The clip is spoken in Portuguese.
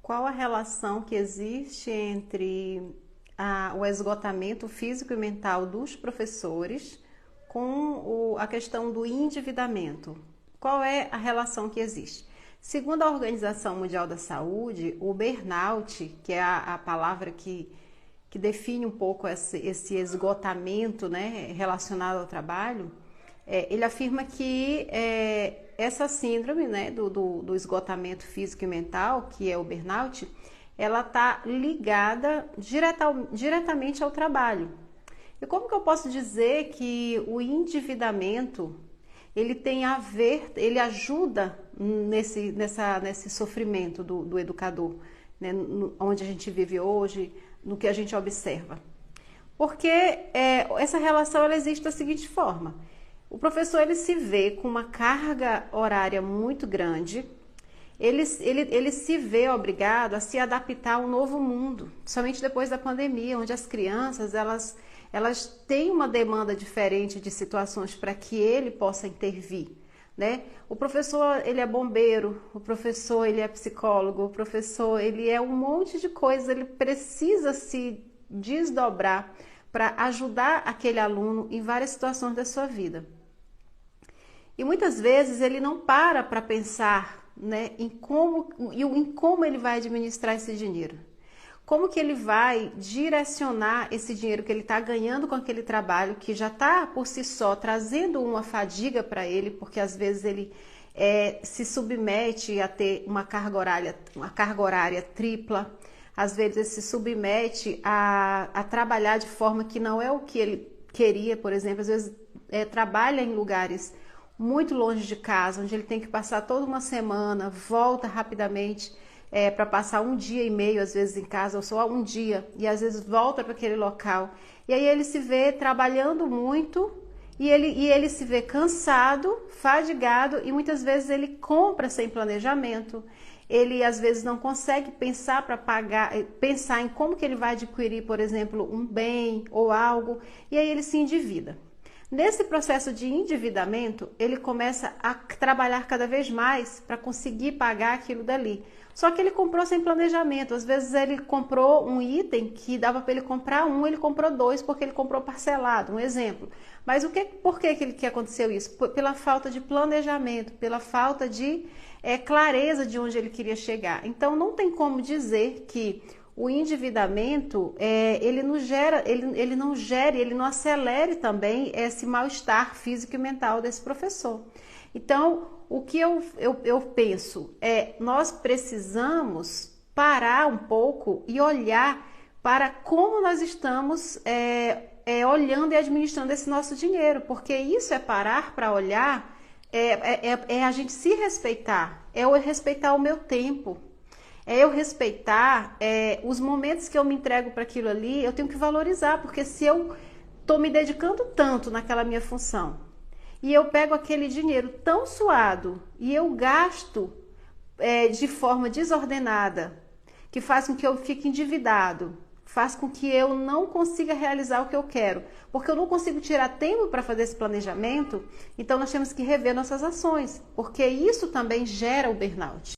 Qual a relação que existe entre o esgotamento físico e mental dos professores com a questão do endividamento? Qual é a relação que existe? Segundo a Organização Mundial da Saúde, o burnout, que é a palavra que define um pouco esse esgotamento, né, relacionado ao trabalho, ele afirma que essa síndrome, né, do esgotamento físico e mental, que é o burnout, ela está ligada diretamente ao trabalho. E como que eu posso dizer que o endividamento ele tem a ver, ele ajuda nesse sofrimento do educador, né, onde a gente vive hoje, no que a gente observa? Porque essa relação ela existe da seguinte forma: o professor ele se vê com uma carga horária muito grande, ele se vê obrigado a se adaptar a um novo mundo, somente depois da pandemia, onde as crianças elas têm uma demanda diferente de situações para que ele possa intervir, né? O professor ele é bombeiro, o professor ele é psicólogo, o professor ele é um monte de coisas, ele precisa se desdobrar para ajudar aquele aluno em várias situações da sua vida. E muitas vezes ele não para pensar, né, em como ele vai administrar esse dinheiro. Como que ele vai direcionar esse dinheiro que ele está ganhando com aquele trabalho, que já está por si só trazendo uma fadiga para ele, porque às vezes ele se submete a ter uma carga horária tripla, às vezes ele se submete a trabalhar de forma que não é o que ele queria, por exemplo, às vezes trabalha em lugares muito longe de casa, onde ele tem que passar toda uma semana, volta rapidamente para passar um dia e meio, às vezes em casa, ou só um dia, e às vezes volta para aquele local. E aí ele se vê trabalhando muito, e ele se vê cansado, fadigado, e muitas vezes ele compra sem planejamento, ele às vezes não consegue pensar pensar em como que ele vai adquirir, por exemplo, um bem ou algo, e aí ele se endivida. Nesse processo de endividamento, ele começa a trabalhar cada vez mais para conseguir pagar aquilo dali. Só que ele comprou sem planejamento. Às vezes ele comprou um item que dava para ele comprar um, ele comprou dois porque ele comprou parcelado, um exemplo. Mas por que aconteceu isso? Pela falta de planejamento, pela falta de clareza de onde ele queria chegar. Então não tem como dizer que o endividamento, ele não acelere também esse mal-estar físico e mental desse professor. Então, o que eu penso nós precisamos parar um pouco e olhar para como nós estamos olhando e administrando esse nosso dinheiro, porque isso é parar para olhar, a gente se respeitar, eu respeitar o meu tempo. Eu respeitar os momentos que eu me entrego para aquilo ali, eu tenho que valorizar, porque se eu estou me dedicando tanto naquela minha função e eu pego aquele dinheiro tão suado e eu gasto de forma desordenada, que faz com que eu fique endividado, faz com que eu não consiga realizar o que eu quero, porque eu não consigo tirar tempo para fazer esse planejamento, então nós temos que rever nossas ações, porque isso também gera o burnout.